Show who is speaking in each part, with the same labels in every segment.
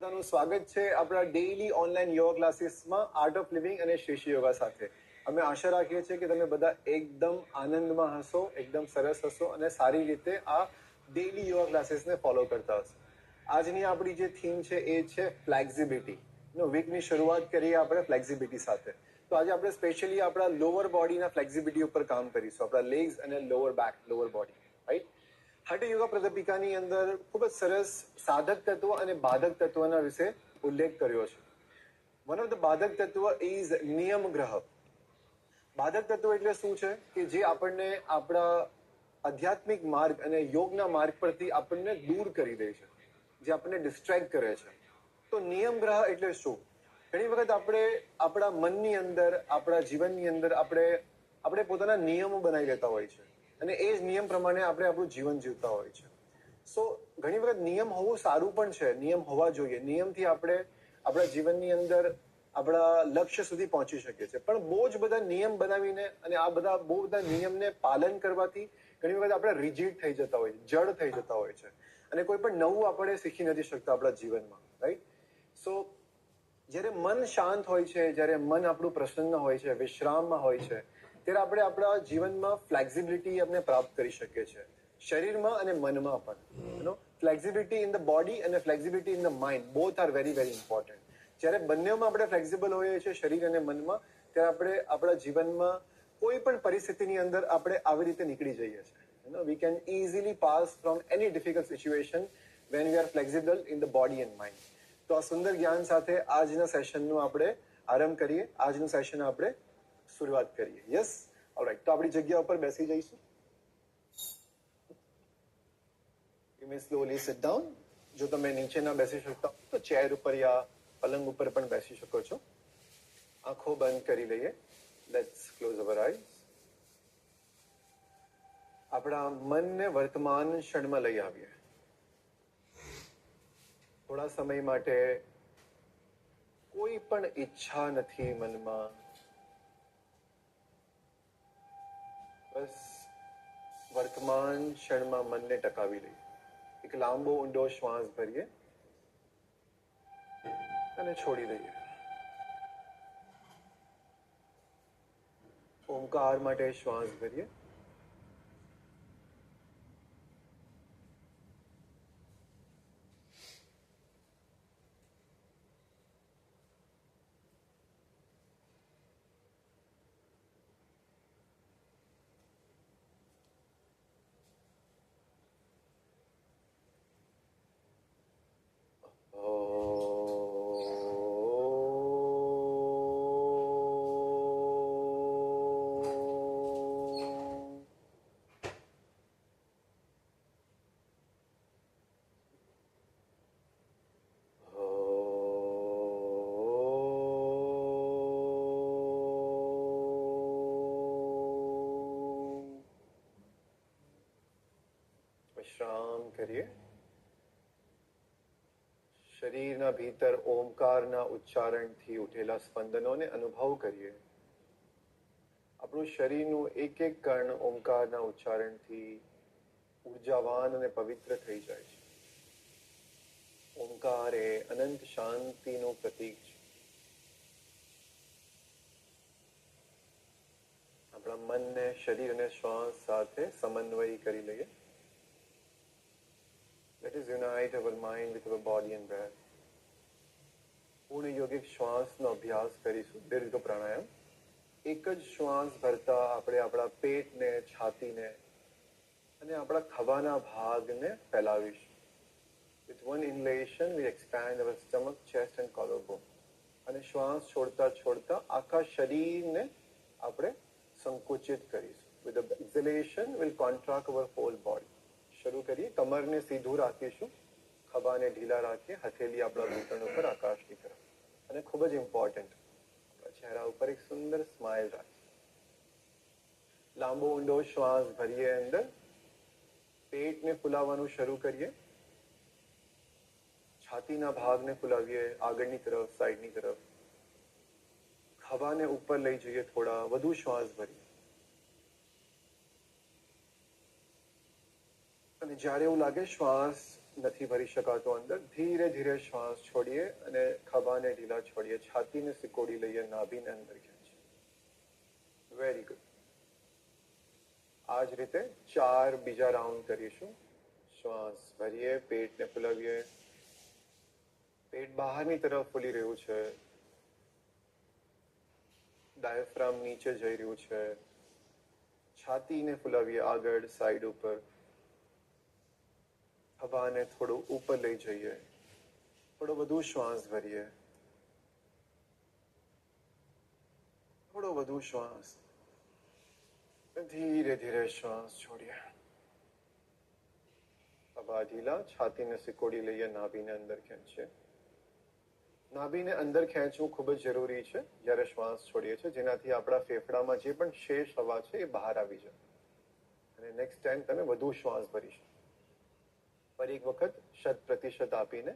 Speaker 1: બધાનું સ્વાગત છે આપણા ડેઈલી ઓનલાઈન યોગા ક્લાસીસમાં આર્ટ ઓફ લિવિંગ અને શ્રેષ્ઠ યોગા સાથે. અમે આશા રાખીએ છીએ કે તમે બધા એકદમ આનંદમાં હશો, એકદમ સરસ હશો અને સારી રીતે આ ડેઈલી યોગા ક્લાસીસને ફોલો કરતા હશો. આજની આપણી જે થીમ છે એ છે ફ્લેક્સિબિલિટી. વીકની શરૂઆત કરીએ આપણે ફ્લેક્સિબિલિટી સાથે. તો આજે આપણે સ્પેશિયલી આપણા લોઅર બોડીના ફ્લેક્સિબિલિટી ઉપર કામ કરીશું, આપણા લેગ્સ અને lower back, lower body, right. Hatha Yoga પ્રદીપિકાની અંદર ખૂબ જ સરસ સાધક તત્વ અને બાધક તત્વના વિશે ઉલ્લેખ કર્યો છે. વન ઓફ ધ બાધક તત્વ ઇઝ નિયમ ગ્રહ. બાધક તત્વ એટલે શું છે કે જે આપણને આપણા આધ્યાત્મિક માર્ગ અને યોગના માર્ગ પરથી આપણને દૂર કરી દે છે, જે આપણને ડિસ્ટ્રેક્ટ કરે છે. તો નિયમ ગ્રહ એટલે શું? ઘણી વખત આપણે આપણા મનની અંદર, આપણા જીવનની અંદર આપણે પોતાના નિયમો બનાવી લેતા હોય છે અને એ જ નિયમ પ્રમાણે આપણે આપણું જીવન જીવતા હોય છે. સો ઘણી વખત નિયમ હોવું સારું પણ છે, નિયમ હોવા જોઈએ. નિયમથી આપણે આપણા જીવનની અંદર આપણા લક્ષ્ય સુધી પહોંચી શકીએ છીએ. પણ બહુ જ બધા નિયમ બનાવીને અને આ બહુ બધા નિયમને પાલન કરવાથી ઘણી વખત આપણે રિજિડ થઈ જતા હોય છે, જડ થઈ જતા હોય છે અને કોઈ પણ નવું આપણે શીખી નથી શકતા આપણા જીવનમાં, રાઈટ. સો જ્યારે મન શાંત હોય છે, જ્યારે મન આપણું પ્રસન્ન હોય છે, વિશ્રામમાં હોય છે, ત્યારે આપણે આપણા જીવનમાં ફ્લેક્સિબિલિટી આપણે પ્રાપ્ત કરી શકીએ છીએ, શરીરમાં અને મનમાં પણ. ફ્લેક્સિબિલિટી ઇન ધ બોડી અને flexibility in the mind, both are very very important. જ્યારે બંનેમાં આપણે ફ્લેક્સિબલ હોઈએ છીએ, શરીર અને મનમાં, ત્યારે આપણે આપણા જીવનમાં કોઈ પણ પરિસ્થિતિની અંદર આપણે આવી રીતે નીકળી જઈએ છીએ. We can easily pass from any difficult situation when we are flexible in the body and mind. તો આ સુંદર જ્ઞાન સાથે આજના સેશનનું આપણે આરંભ કરીએ, આજનું સેશન આપણે શરૂઆત કરીએ. Yes, alright. તો આપણી જગ્યા ઉપર બેસી જઈશું. You may slowly sit down. જો તમે નીચે ના બેસી શકતા હો તો ચેર ઉપર યા પલંગ ઉપર પણ બેસી શકો છો. આંખો બંધ કરી લઈએ. Let's close our eyes. આપણા મનને વર્તમાન ક્ષણમાં લઈ આવીએ. થોડા સમય માટે કોઈ પણ ઈચ્છા નથી મનમાં. બસ વર્તમાન ક્ષણમાં મનને ટકાવી લઈએ. એક લાંબો ઊંડો શ્વાસ ભરીએ અને છોડી દઈએ. ઓમકાર માટે શ્વાસ ભરીએ. વિશ્રામ કરીએ. શરીરના ભીતર ઓમકારના ઉચ્ચારણથી ઉઠેલા સ્પંદનોને અનુભવ કરીએ. આપણું શરીરનું એક એક કણ ઓમકારના ઉચ્ચારણથી ઉર્જાવાન અને પવિત્ર થઈ જાય છે. ઓમકાર એ અનંત શાંતિનું પ્રતીક છે. આપણા મનને શરીર અને શ્વાસ સાથે સમન્વય કરી લઈએ. Let us unite our mind with our body and breath. પૂર્ણ યોગિક શ્વાસનો અભ્યાસ કરીશું, દીર્ઘ પ્રાણાયામ. એક જ શ્વાસ ભરતા આપણે આપણા પેટને, છાતીને અને આપણા ખભાના ભાગને ફેલાવીશું. With one inhalation we expand our stomach, chest and collarbone. અને શ્વાસ છોડતા છોડતા આખા શરીરને આપણે સંકુચિત કરીશું. With the exhalation we'll contract our whole body. શરૂ કરીએ. કમરને સીધું રાખીશું, ખભાને ઢીલા રાખીએ, હથેળી આપણા ઘૂંટણ ઉપર આકાશની તરફ. અને ખૂબ જ ઇમ્પોર્ટન્ટ, આપણા ચહેરા ઉપર એક સુંદર સ્માઇલ રાખીએ. લાંબો ઊંડો શ્વાસ ભરીએ અંદર. પેટને ફૂલાવવાનું શરૂ કરીએ. છાતીના ભાગને ફૂલાવીએ, આગળની તરફ, સાઈડની તરફ. ખભાને ઉપર લઈ જઈએ, થોડા વધુ શ્વાસ ભરીએ. અને જ્યારે એવું લાગે શ્વાસ નથી ભરી શકાતો અંદર, ધીરે ધીરે શ્વાસ છોડીએ અને ખભાને ઢીલા છોડીએ, છાતીને સિકોડી લઈએ, નાભીને અંદર ખેંચીએ. Very good. આ જ રીતે 4 બીજા રાઉન્ડ કરીશું. શ્વાસ ભરીએ, પેટને ફૂલાવીએ, પેટ બહારની તરફ ફૂલી રહ્યું છે, ડાયાફ્રામ નીચે જઈ રહ્યું છે, છાતીને ફૂલાવીએ આગળ સાઈડ ઉપર, ખભાને થોડું ઉપર લઈ જઈએ, થોડો વધુ શ્વાસ ભરીએ, થોડો વધુ શ્વાસ, ધીરે ધીરે શ્વાસ છોડીએ. ખભા ઢીલા, છાતીને સિકોડી લઈએ, નાભીને અંદર ખેંચીએ. નાભીને અંદર ખેંચવું ખૂબ જ જરૂરી છે જ્યારે શ્વાસ છોડીએ છીએ, જેનાથી આપણા ફેફડામાં જે પણ શેષ હવા છે એ બહાર આવી જાય. અને નેક્સ્ટ ટાઈમ તમે વધુ શ્વાસ ભરી શકો. ફરી એક વખત 100% આપીને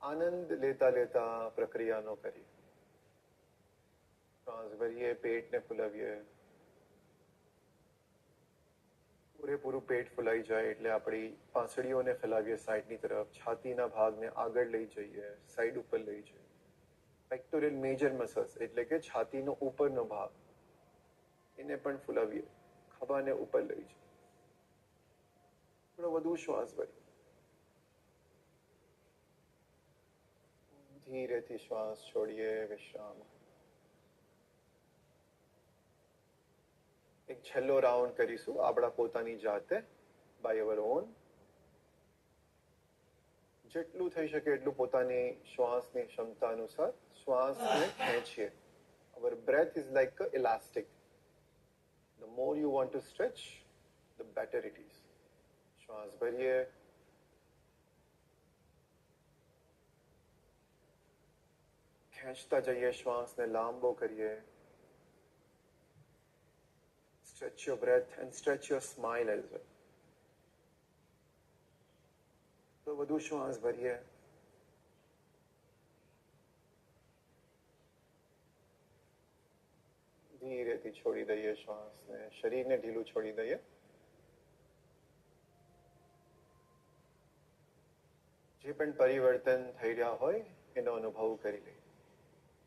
Speaker 1: આનંદ લેતા લેતા પ્રક્રિયાનો કરીએ. શ્વાસ ભરીએ, પેટને ફૂલાવીએ, પૂરેપૂરું પેટ ફૂલાઈ જાય એટલે આપણી પાંસળીઓને ફેલાવીએ સાઈડની તરફ, છાતીના ભાગને આગળ લઈ જઈએ, સાઈડ ઉપર લઈ જઈએ. પેક્ટોરલ મેજર મસલ્સ એટલે કે છાતીનો ઉપરનો ભાગ, એને પણ ફૂલાવીએ, ખભાને ઉપર લઈ જઈએ. થોડો વધુ શ્વાસ ભરીએ. ધીરેથી શ્વાસ છોડીએ, વિશ્રામ. એક છેલ્લો રાઉન્ડ કરીશું આપણા પોતાની જાતે, બાય અવર ઓન. જેટલું થઈ શકે એટલું પોતાની શ્વાસની ક્ષમતા અનુસાર શ્વાસને ખેંચીએ. Our breath is like an elastic. The more you want to stretch, the better it is. શ્વાસ ભરીએ, ખેંચતા જઈએ, શ્વાસને લાંબો કરીએ. Stretch your breath and stretch your smile as well. તો વધુ શ્વાસ ભરીએ. ધીરેથી છોડી દઈએ શ્વાસને, શરીરને ઢીલું છોડી દઈએ. જે પણ પરિવર્તન થઈ રહ્યા હોય એનો અનુભવ કરી લઈએ.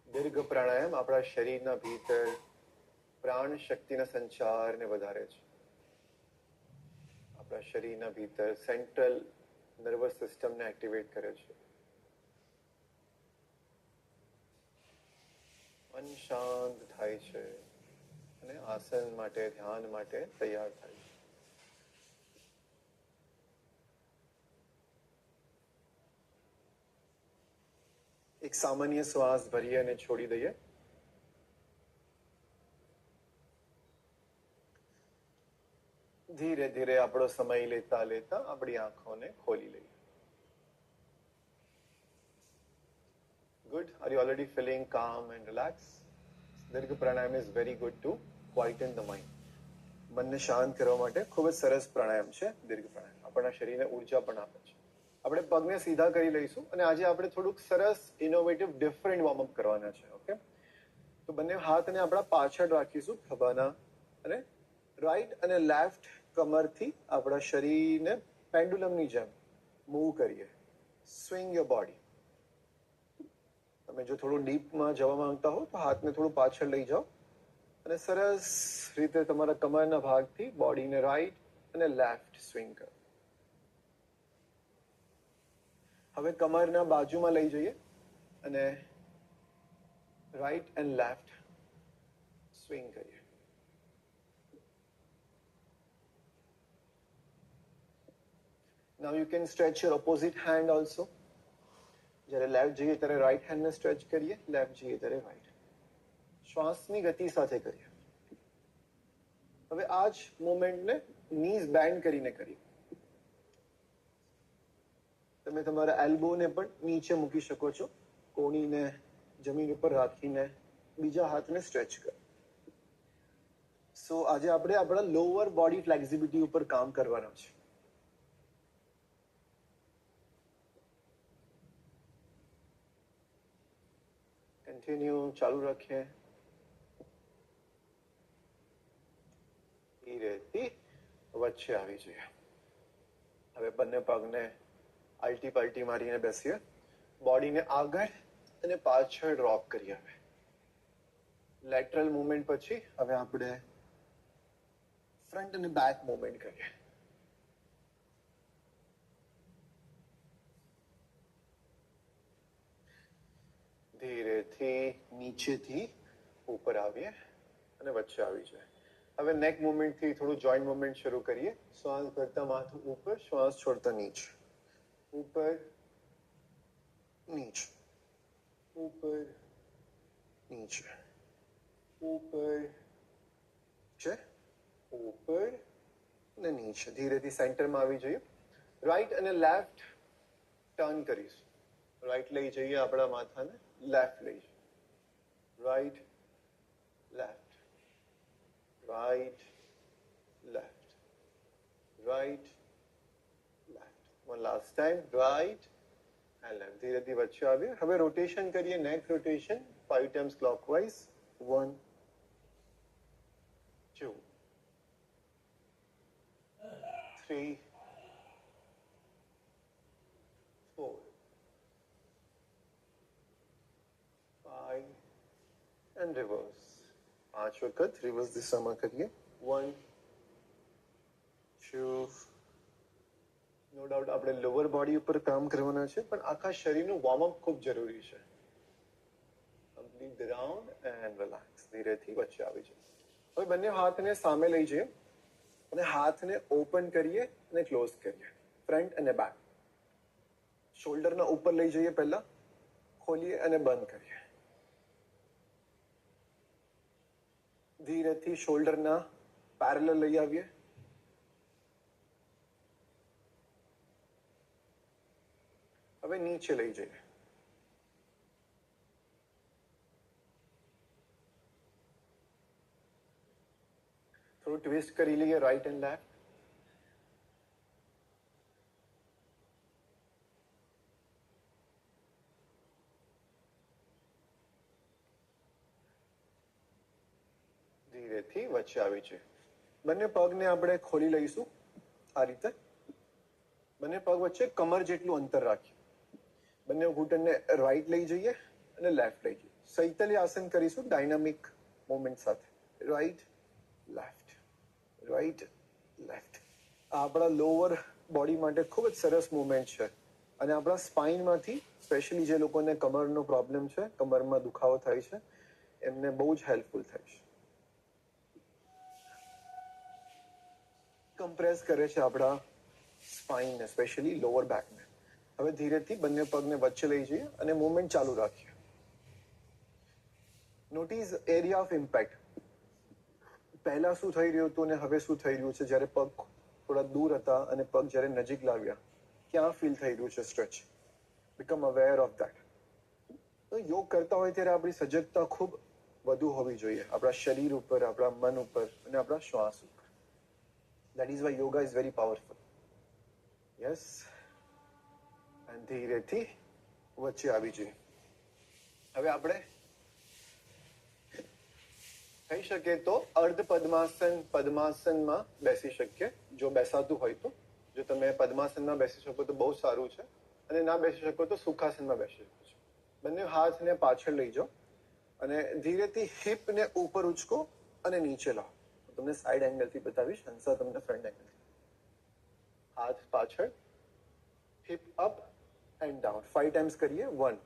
Speaker 1: દીર્ઘ પ્રાણાયામ આપણા શરીરના ભીતર પ્રાણ શક્તિના સંચારને વધારે છે. આપણા શરીરના ભીતર સેન્ટ્રલ નર્વસ સિસ્ટમને એક્ટિવેટ કરે છે. મન શાંત થાય છે અને આસન માટે, ધ્યાન માટે તૈયાર થાય છે. એક સામાન્ય શ્વાસ ભરીએ અને છોડી દઈએ. ધીરે ધીરે આપણો સમય લેતા લેતા આપણી આંખોને ખોલી લઈએ. Good. Are you already feeling calm and relaxed? દીર્ઘ pranayama is very good to quieten the mind. મનને શાંત કરવા માટે ખૂબ જ સરસ પ્રાણાયામ છે દીર્ઘ પ્રાણાયામ. આપણા શરીરને ઉર્જા પણ આપે છે. આપણે પગને સીધા કરી લઈશું અને આજે આપણે થોડુંક સરસ ઇનોવેટિવ ડિફરન્ટ વોર્મઅપ કરવાના છે. ઓકે, તો બંને હાથને આપણા પાછળ રાખીશું ખભાના અને રાઈટ અને લેફ્ટ કમરથી આપણા શરીરને પેન્ડુલમની જેમ મૂવ કરીએ. Swing your body. તમે જો થોડું ડીપમાં જવા માંગતા હો તો હાથને થોડું પાછળ લઈ જાઓ અને સરસ રીતે તમારા કમરના ભાગથી બોડીને રાઈટ અને લેફ્ટ સ્વિંગ કરો. હવે કમરના બાજુમાં લઈ જઈએ અને રાઈટ એન્ડ લેફ્ટ સ્વિંગ કરીએ. Now you can stretch your opposite hand also. જ્યારે લેફ્ટ જઈએ ત્યારે રાઈટ હેન્ડને સ્ટ્રેચ કરીએ, લેફ્ટ જઈએ ત્યારે રાઈટ. શ્વાસની ગતિ સાથે કરીએ. હવે આ જ મુવમેન્ટને નીઝ બેન્ડ કરીને કરીએ. તમે તમારા એલ્બોને પણ નીચે મૂકી શકો છો, કોણીને જમીન ઉપર રાખીને બીજા હાથને સ્ટ્રેચ કરો. સો આજે આપણે આપણા લોઅર બોડી ફ્લેક્સિબિલિટી ઉપર કામ કરવાના છે. કન્ટિન્યુ ચાલુ રાખીએ. ધીરેથી વચ્ચે આવી જઈએ. હવે બંને પગને આલટી પાલટી મારીને બેસીએ, બોડીને આગળ અને પાછળ ડ્રોપ કરીએ. હવે લેટરલ મુવમેન્ટ પછી હવે આપણે ફ્રન્ટ અને બેક મુવમેન્ટ કરીએ. ધીરેથી નીચેથી ઉપર આવીએ અને વચ્ચે આવી જાય. હવે નેક મુવમેન્ટથી થોડું જોઈન્ટ મુવમેન્ટ શરૂ કરીએ. શ્વાસ ભરતા માથું ઉપર, શ્વાસ છોડતા નીચે, ઉપર નીચે, ઉપર નીચે, ઉપર છે, ઉપર અને નીચે. ધીરેથી સેન્ટરમાં આવી જઈએ. રાઈટ અને લેફ્ટ ટર્ન કરીશું. રાઈટ લઈ જઈએ આપણા માથાને, લેફ્ટ લઈ જઈએ. Right left, right left, right left. One last time, right and left. ધીરેથી વચ્ચે આવીએ. હવે રોટેશન કરીએ, neck rotation 5 times clockwise. 1 2 3 4 5 and reverse. 5 વખત રિવર્સ દિશામાં કરીએ. 1 2. નો ડાઉટ આપણે લોઅર બોડી ઉપર કામ કરવાના છે, પણ આખા શરીરનું વોર્મઅપ ખૂબ જરૂરી છે. Complete round and relax. ધીરેથી વચ્ચે આવી જાય. હવે બંને હાથને સામે લઈ જઈએ અને હાથને ઓપન કરીએ અને ક્લોઝ કરીએ, ફ્રન્ટ અને બેક. શોલ્ડરના ઉપર લઈ જઈએ, પહેલા ખોલીએ અને બંધ કરીએ. ધીરેથી શોલ્ડરના પેરેલલ લઈ આવીએ. હવે નીચે લઈ જઈએ. થોડું ટ્વિસ્ટ કરી લઈએ રાઈટ એન્ડ લેફ્ટ. ધીરેથી વચ્ચે આવી છે. બંને પગને આપણે ખોલી લઈશું આ રીતે. બંને પગ વચ્ચે કમર જેટલું અંતર રાખીએ. બંને ઘૂંટણને રાઈટ લઈ જઈએ અને લેફ્ટ લઈ જઈએ. શૈતલ્ય આસન કરીશું ડાયનામિક મુવમેન્ટ સાથે. Right left, right left. આ આપણા લોઅર બોડી માટે ખૂબ જ સરસ મુવમેન્ટ છે અને આપણા સ્પાઇનમાંથી સ્પેશિયલી જે લોકોને કમરનો પ્રોબ્લેમ છે, કમરમાં દુખાવો થાય છે, એમને બહુ જ હેલ્પફુલ થાય છે. કમ્પ્રેસ કરે છે આપણા સ્પાઇનને, સ્પેશિયલી લોઅર બેકને. હવે ધીરેથી બંને પગને વચ્ચે લઈ જઈએ અને મુવમેન્ટ ચાલુ રાખીએ. Notice area of impact. પહેલા શું થઈ રહ્યું હતું અને હવે શું થઈ રહ્યું છે. જ્યારે પગ થોડા દૂર હતા અને પગ જ્યારે નજીક લાવ્યા, ક્યાં ફીલ થઈ રહ્યું છે stretch. Become aware of that. તો યોગ કરતા હોય ત્યારે આપણી સજગતા ખૂબ વધુ હોવી જોઈએ, આપણા શરીર ઉપર, આપણા મન ઉપર અને આપણા શ્વાસ ઉપર. That is why yoga is very powerful. Yes. અને ધીરેથી વચ્ચે આવી જઈએ. હવે આપણે થઈ શકે તો અર્ધ પદ્માસન, પદ્માસનમાં બેસી શકીએ, જો બેસાતું હોય તો. જો તમે પદ્માસનમાં બેસી શકો તો બહુ સારું છે, અને ના બેસી શકો તો સુખાસનમાં બેસી શકો છો. બંને હાથને પાછળ લઈ જાઓ અને ધીરેથી હિપને ઉપર ઉચકો અને નીચે લાવો. તમને સાઈડ એંગલથી બતાવીશ, હંસા તમને ફ્રન્ટ એંગલ. હાથ પાછળ, hip up and down. 5 times કરીએ. 1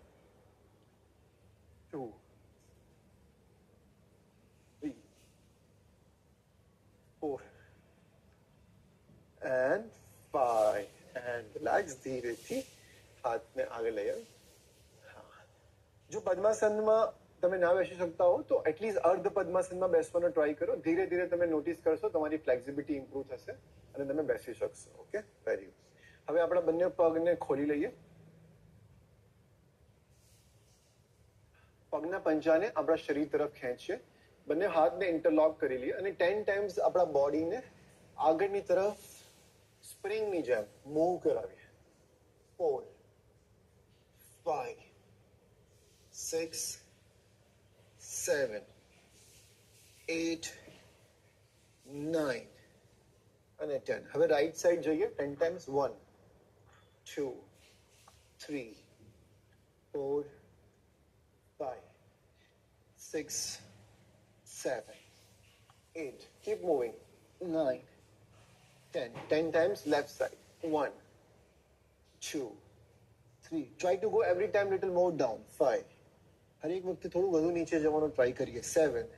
Speaker 1: 2 3 4 and 5 and relax. ધીરેથી હાથને આગળ લઈ આવી. જો પદ્માસનમાં તમે ના બેસી શકતા હો તો એટલીસ્ટ અર્ધ પદ્માસનમાં બેસવાનો ટ્રાય કરો. ધીરે ધીરે તમે નોટિસ કરશો તમારી ફ્લેક્સિબિલિટી ઇમ્પ્રૂવ થશે અને તમે બેસી શકશો. Okay, very good. હવે આપણા બંને પગને ખોલી લઈએ. પગના પંજાને આપણા શરીર તરફ ખેંચીએ. બંને હાથને ઇન્ટરલોક કરી લઈએ અને 10 times આપણા બોડીને આગળની તરફ સ્પ્રિંગની જેમ મૂવ કરાવીએ. 4 5 6 7 8 9 અને 10. હવે રાઈટ સાઈડ જઈએ. 10 times. 1 2 3, 4, 5, 6, 7, 8. Keep moving. 9, 10. 10 times left side. 1, 2, 3. Try to go every time little more down. 5. હર એક વખતે થોડું વધુ નીચે જવાનો ટ્રાય કરીએ. 7,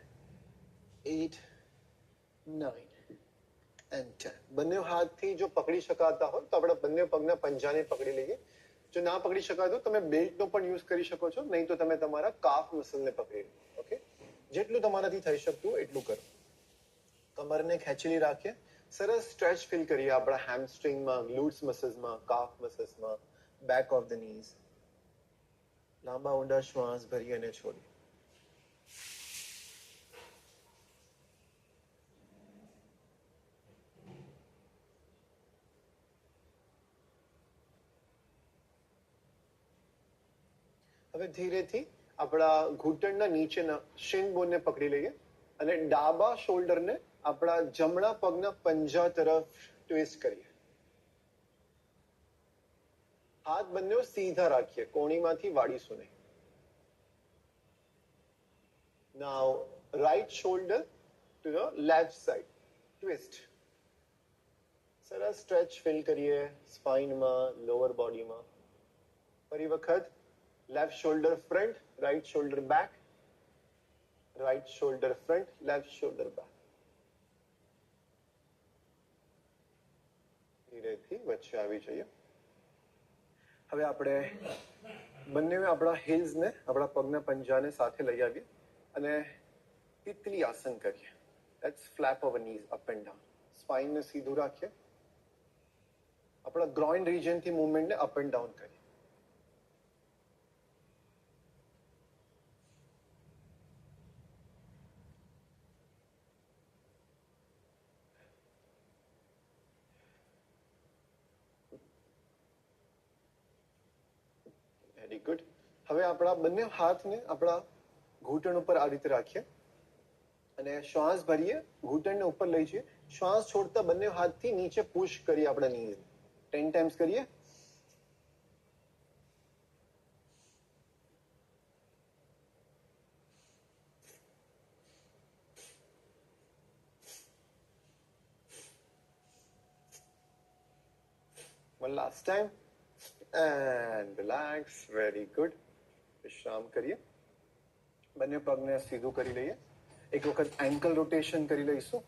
Speaker 1: 8, 9 and 10. બંને હાથથી જો પકડી શકાતા હોય તો આપણે બંને પગના પંજાને પકડી લઈએ. જો ના પકડી શકાતો તમે બેલ્ટનો પણ યુઝ કરી શકો છો, નહીં તો તમે તમારા કાફ મસલને પકડી લો. ઓકે, જેટલું તમારાથી થઈ શકતું એટલું કરો. કમરને ખેંચેલી રાખીએ. સરસ સ્ટ્રેચ ફીલ કરીએ આપણા હેમસ્ટ્રિંગમાં, ગ્લુટ્સ મસલ્સમાં, કાફ મસલ્સમાં, બેક ઓફ ધ નીઝ. લાંબા ઊંડા શ્વાસ ભરી અને છોડી. હવે ધીરેથી આપણા ઘૂંટણના નીચેના શિન બોનને પકડી લઈએ અને ડાબા શોલ્ડરને આપણા જમણા પગના પંજા તરફ ટ્વિસ્ટ કરીએ. હાથ બંને સીધા રાખીએ, કોણીમાંથી વાળીશું નહીં. Now right shoulder to the left side twist. સરસ સ્ટ્રેચ ફીલ કરીએ સ્પાઇનમાં, લોઅર બોડીમાં. ફરી વખત left shoulder front, right shoulder back, right shoulder front, left shoulder back. ધીરેથી વચ્ચે આવી જઈએ. હવે આપણે બંને આપણા હિલ્સને, આપણા પગના પંજાને સાથે લઈ આવીએ અને તિતલી આસન કરીએ. Let's flap our knees up and down. સ્પાઇનને સીધું રાખીએ. આપણા ગ્રોઇન રિજનથી મૂવમેન્ટને અપ એન્ડ ડાઉન કરીએ. Very good. હવે આપણા બંને હાથને આપણા ઘૂંટણ ઉપર આ રીતે રાખીએ અને શ્વાસ ભરીએ, ઘૂંટણને ઉપર લઈ જઈએ. શ્વાસ છોડતા બંને હાથથી નીચે પુશ કરીએ આપણા નીઝ. 10 ટાઈમ્સ કરીએ. One last time. And relax. Very good. વિશ્રામ કરીએ. બંને પગને સીધું કરી લઈએ. એક વખત એન્કલ રોટેશન કરી લઈશું.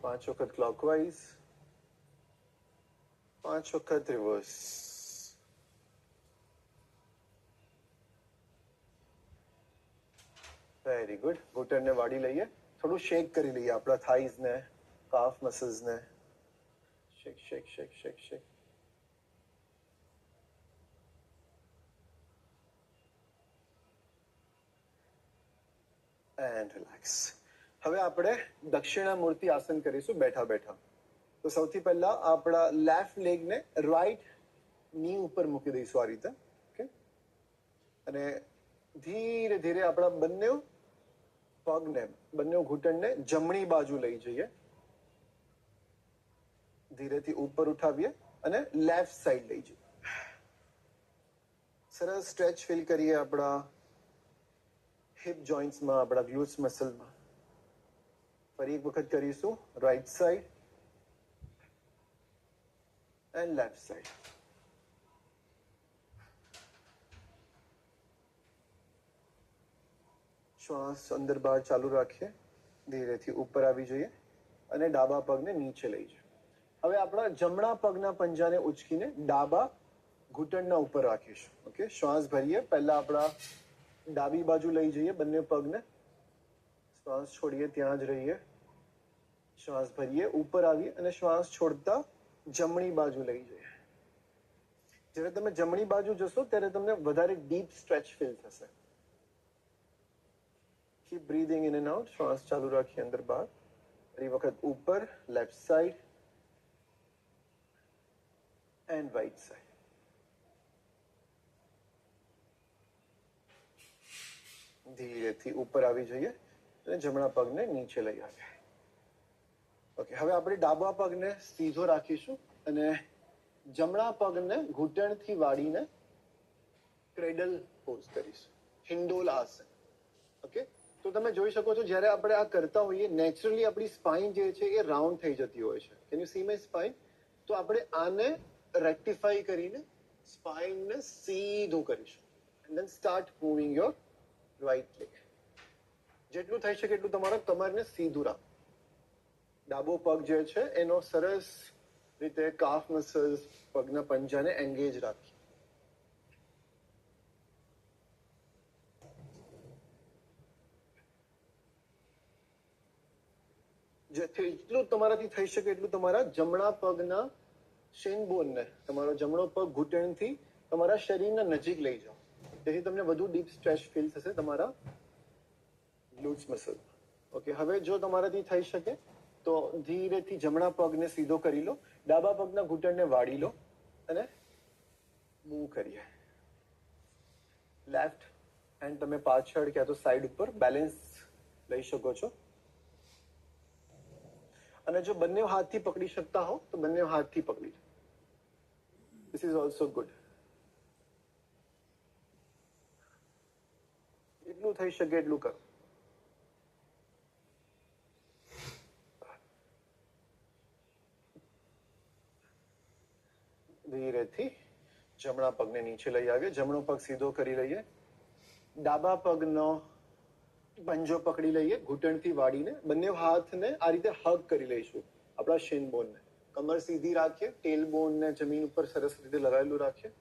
Speaker 1: 5 વખત ક્લોકવાઇઝ, 5 વખત રિવર્સ. Very good. ઘૂંટણને વાળી લઈએ. થોડું શેક કરી લઈએ આપણા થાઈઝને, કાફ મસલ્સને. Shake shake shake shake shake. And relax. હવે આપણે દક્ષિણામૂર્તિ આસન કરીશું બેઠા બેઠા. તો સૌથી પહેલા આપણા લેફ્ટ લેગને રાઈટ ની ઉપર મૂકી દઈશું આ રીતે. ઓકે, અને ધીરે ધીરે આપણા બંને પગને, બંને ઘૂંટણને જમણી બાજુ લઈ જઈએ. ધીરેથી ઉપર ઉઠાવીએ અને લેફ્ટ સાઈડ લઈ જઈએ. સરસ સ્ટ્રેચ ફીલ કરીએ આપણા હિપ જોઈન્ટ્સમાં, આપણા ગ્લુટ્સ મસલમાં. ફરી એક વખત કરીશું. Right side and left side. શ્વાસ અંદર બહાર ચાલુ રાખીએ. ધીરેથી ઉપર આવી જઈએ અને ડાબા પગને નીચે લઈ જઈએ. હવે આપણા જમણા પગના પંજાને ઉચકીને ડાબા ઘૂંટણના ઉપર રાખીશું. ઓકે, શ્વાસ ભરીએ. પહેલા આપણા ડાબી બાજુ લઈ જઈએ બંને પગને. શ્વાસ છોડીએ, ત્યાં જ રહીએ. શ્વાસ ભરીએ, ઉપર આવીએ અને શ્વાસ છોડતા જમણી બાજુ લઈ જઈએ. જ્યારે તમે જમણી બાજુ જશો ત્યારે તમને વધારે ડીપ સ્ટ્રેચ ફીલ થશે. Keep breathing in and out. શ્વાસ ચાલુ રાખીએ અંદર બહાર. ફરી વખત ઉપર, left side and right side. ધીરેથી ઉપર આવી જઈએ અને જમણા પગને નીચે લઈ આવીએ. ઓકે, હવે આપણે ડાબા પગને સીધો રાખીશું અને જમણા પગને ઘૂંટણથી વાળીને ક્રેડલ પોઝ કરીશું, હિન્ડોલા આસન. ઓકે, તો તમે જોઈ શકો છો જ્યારે આપણે આ કરતા હોઈએ નેચરલી આપણી સ્પાઇન જે છે એ રાઉન્ડ થઈ જતી હોય છે. Can you see my spine? તો આપણે આને રેક્ટિફાઈ કરીને સ્પાઇનને સીધું કરીશું and then start moving your right leg. જેટલું થઈ શકે એટલું તમારા કમરને સીધું રાખો. ડાબો પગ જે છે એનો સરસ રીતે કાફ મસલ્સ, પગના પંજાને એંગેજ રાખી. જેટલું તમારાથી થઈ શકે એટલું તમારા જમણા પગના શિન બોનને, તમારો જમણો પગ ઘૂંટણથી તમારા શરીરના નજીક લઈ જાઓ, જેથી તમને વધુ ડીપ સ્ટ્રેચ ફીલ થશે તમારા ગ્લુટ્સ મસલ. ઓકે, હવે જો તમારાથી થઈ શકે તો ધીરેથી જમણા પગને સીધો કરી લો, ડાબા પગના ઘૂંટણને વાળી લો અને મૂવ કરીએ. લેફ્ટ હેન્ડ તમે પાછળ ક્યાં તો સાઈડ ઉપર બેલેન્સ લઈ શકો છો. અને જો બંને હાથથી પકડી શકતા હો તો બંને હાથથી પકડી લો. This is also good. એટલું થઈ શકે એટલું કરો. ધીરેથી જમણા પગને નીચે લઈ આવીએ, જમણો પગ સીધો કરી લઈએ, ડાબા પગનો પંજો પકડી લઈએ, ઘૂંટણથી વાળીને બંને હાથને આ રીતે હગ કરી લઈશું આપણા શિન બોનને. કમર સીધી રાખીએ, ટેલ બોનને જમીન ઉપર સરસ રીતે લગાવેલું રાખીએ.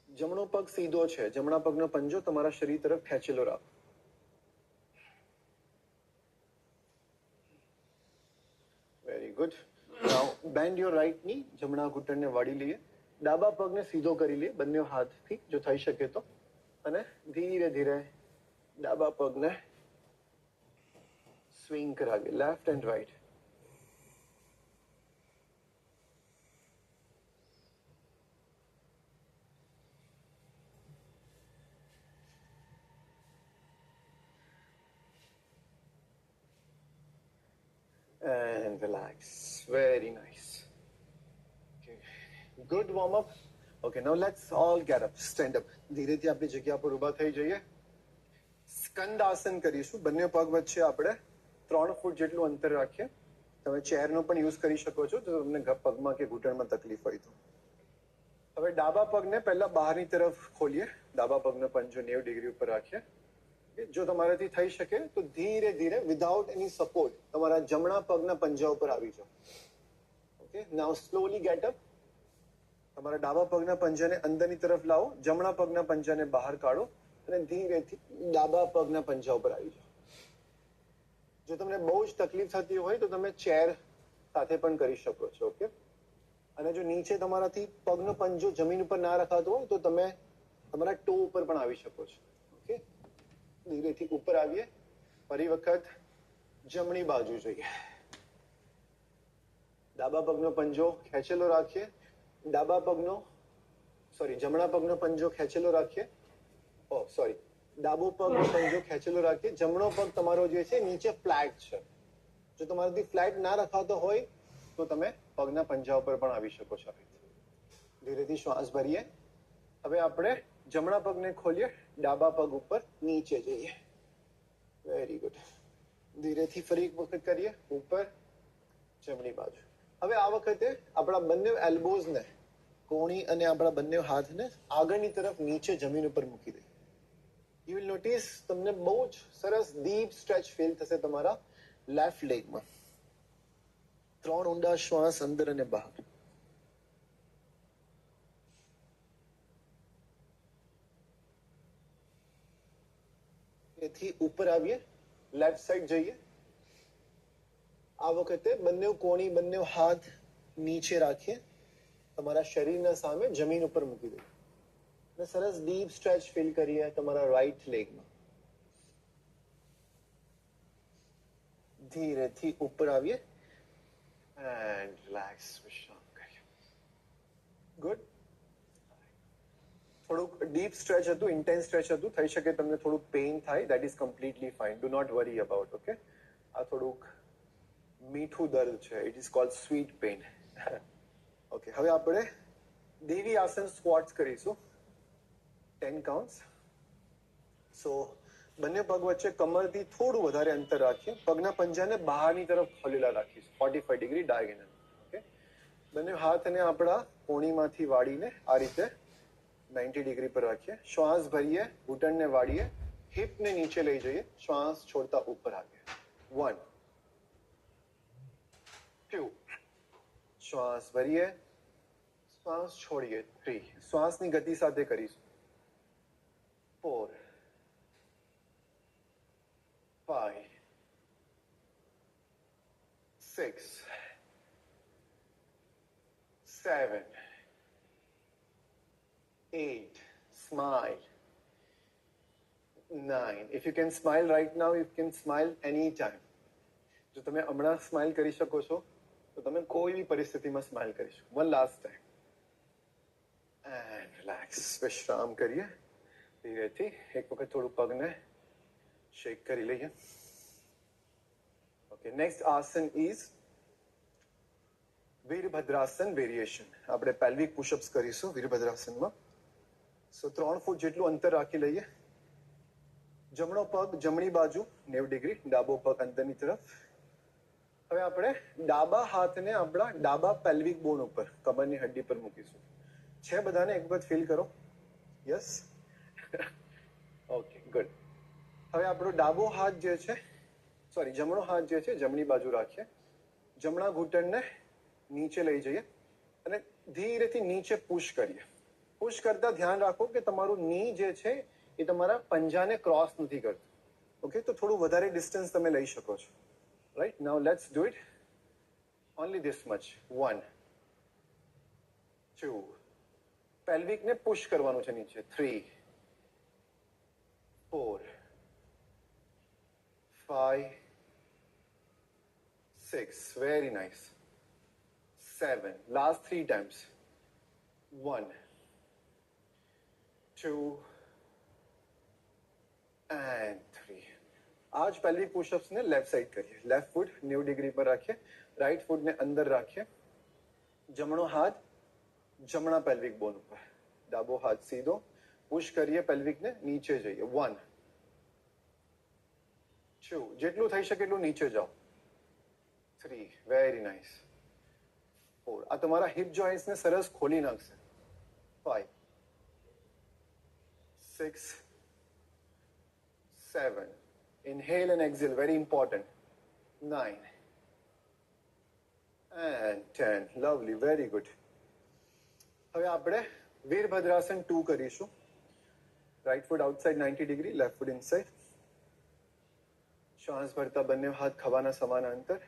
Speaker 1: જમણો પગ સીધો છે, જમણા પગનો પંજો તમારા શરીર તરફ ખેંચેલો રાખો. Very good. Now band your right ની, જમણા ઘૂંટણને વાળી લઈએ, ડાબા પગને સીધો કરી લઈએ બંને હાથથી જો થઈ શકે તો, અને ધીરે ધીરે ડાબા પગને સ્વિંગ કરાવીએ left and right. And relax. Very nice. Okay. Good warm up. Okay, now let's all get up. Stand up. ધીરેથી આપણી જગ્યા પર ઊભા થઈ જઈએ. સ્કંદ આસન કરીશું. બંને પગ વચ્ચે આપણે 3 ફૂટ જેટલું અંતર રાખીએ. તમે ચેરનો પણ યુઝ કરી શકો છો જો તમને પગમાં કે ઘૂંટણમાં તકલીફ હોય તો. હવે ડાબા પગને પહેલા બહારની તરફ ખોલીએ, ડાબા પગનો પંજો 90 ડિગ્રી ઉપર રાખીએ. જો તમારાથી થઈ શકે તો ધીરે ધીરે વિધાઉટ એની સપોર્ટ તમારા જમણા પગના પંજા ઉપર આવી જાઓ. ઓકે, નાઉ સ્લોલી ગેટ અપ. તમારા ડાબા પગના પંજાને અંદરની તરફ લાવો, જમણા પગના પંજાને બહાર કાઢો અને ધીરેથી ડાબા પગના પંજા ઉપર આવી જાઓ. જો તમને બહુ જ તકલીફ થતી હોય તો તમે ચેર સાથે પણ કરી શકો છો. ઓકે, અને જો નીચે તમારાથી પગનો પંજો જમીન ઉપર ના રખાતો હોય તો તમે તમારા ટો ઉપર પણ આવી શકો છો. ઓકે, ધીરેથી ઉપર આવીએ. ફરી વખત જમણી બાજુ જોઈએ, ડાબા પગનો પંજો ખેંચેલો રાખીએ, જમણા પગનો પંજો ખેંચેલો રાખીએ. ડાબો પગનો પંજો ખેંચેલો રાખીએ. જમણો પગ તમારો જે છે નીચે ફ્લેટ છે. જો તમારાથી ફ્લેટ ના રખાતો હોય તો તમે પગના પંજા ઉપર પણ આવી શકો છો. ધીરેથી શ્વાસ ભરીએ. હવે આપણે જમણા પગને ખોલીએ, ડાબા પગ ઉપર નીચે જઈએ. Very good. ધીરેથી ફરી એક વખત કરીએ, ઉપર જમણી બાજુ. હવે આ વખતે આપણા બંને એલ્બોઝને, કોણી અને આપણા બંને હાથને આગળની તરફ નીચે જમીન ઉપર મૂકી દઈએ. યુ વિલ નોટિસ તમને બહુ જ સરસ ડીપ સ્ટ્રેચ ફીલ થશે તમારા લેફ્ટ લેગમાં. 3 ઊંડા શ્વાસ અંદર અને બહાર. એથી ઉપર આવીએ, લેફ્ટ સાઈડ જઈએ. આ વખતે બંને કોણી, બંને હાથ નીચે રાખીએ, તમારા શરીરના સામે જમીન ઉપર મૂકી દઈએ. સરસ ડીપ સ્ટ્રેચ ફીલ કરીએ તમારા રાઈટ લેગમાં. ધીરેથી ઉપર આવીએ એન્ડ રિલેક્સ, વિશ્રામ કરીએ. ગુડ. થોડુંક ડીપ સ્ટ્રેચ હતું, ઇન્ટેન્સ સ્ટ્રેચ હતું. થઈ શકે તમને થોડુંક પેઇન થાય, that is completely fine. Do not worry about. Okay, આ થોડુંક મીઠું દર્દ છે. It is called sweet pain. Okay, હવે આપણે દેવી આસન સ્ક્વોટ્સ કરીશું 10 કાઉન્ટ્સ. સો બંને પગ વચ્ચે કમરથી થોડું વધારે અંતર રાખીએ. પગના પંજાને બહારની તરફ ખોલેલા રાખીશું 45 ડિગ્રી ડાયગોનલ. ઓકે, બંને હાથને આપણા કોણીમાંથી વાળીને આ રીતે 90 ડિગ્રી પર રાખીએ. શ્વાસ ભરીએ, ઘૂંટણને વાળીએ, હિપને નીચે લઈ જઈએ, શ્વાસ છોડતા ઉપર આવીએ. 1 2 શ્વાસ ભરીએ, શ્વાસ છોડીએ. 3 શ્વાસની ગતિ સાથે કરીશું. 4 5 6 7 8 smile 9. If you can smile right now, you can smile anytime. જો તમે હમણાં સ્માઇલ કરી શકો છો તો તમે કોઈ બી પરિસ્થિતિમાં સ્માઇલ કરી શકો. One last time and relax. વિશ્રામ કરીએ ધીરેથી. એક વખત થોડું પગને શેક કરી લઈએ. ઓકે, નેક્સ્ટ આસન ઇઝ વીરભદ્રાસન વેરિએશન. આપણે પેલ્વિક પુશઅપ્સ કરીશું વીરભદ્રાસનમાં. સો 3 ફૂટ જેટલું અંતર રાખી લઈએ. જમણો પગ જમણી બાજુ 90 ડિગ્રી, ડાબો પગ અંદરની તરફ. હવે આપણે ડાબા હાથને આપણા ડાબા પેલ્વિક બોન ઉપર, કમરની હડ્ડી પર મૂકીશું. છે બધાને? એક વખત ફીલ કરો. યસ? Okay, good. હવે આપણો ડાબો હાથ જે છે, સોરી જમણો હાથ જે છે જમણી બાજુ રાખીએ. જમણા ઘૂંટણને નીચે લઈ જઈએ અને ધીરેથી નીચે પુશ કરીએ. પુશ કરતા ધ્યાન રાખો કે તમારું ની જે છે એ તમારા પંજાને ક્રોસ નથી કરતું. ઓકે, તો થોડું વધારે ડિસ્ટન્સ તમે લઈ શકો છો. Right, now let's do it. Only this much. 1 2 પેલ્વિકને પુશ કરવાનું છે નીચે. 3 4 5 6 very nice. 7 last 3 times. 1 2 and 3. आज પેલ્વિક પુશઅપ્સ ને લેફ્ટ સાઈડ કરીએ. લેફ્ટ ફૂટ 90 ડિગ્રી પર રાખીએ, રાઈટ ફૂટને અંદર રાખીએ. જમણો હાથ જમણા પેલ્વિક બોન ઉપર, ડાબો હાથ સીધો. પુશ કરીએ, પેલ્વિકને નીચે જઈએ. 1 2 જેટલું થઈ શકે એટલું નીચે જાઓ. 3 વેરી નાઇસ. 4 આ તમારા હિપ જોઈન્ટ્સને સરસ ખોલી નાખશે. 5 6 7 inhale and exhale, very important. 9 and 10. Lovely, very good. હવે આપણે વીરભદ્રાસન 2 કરીશું. રાઈટ ફૂટ આઉટસાઇડ 90 ડિગ્રી, લેફ્ટ ફૂટ ઇનસાઇડ. શ્વાસ ભરતા બંને હાથ ખભાના સમાન અંતર.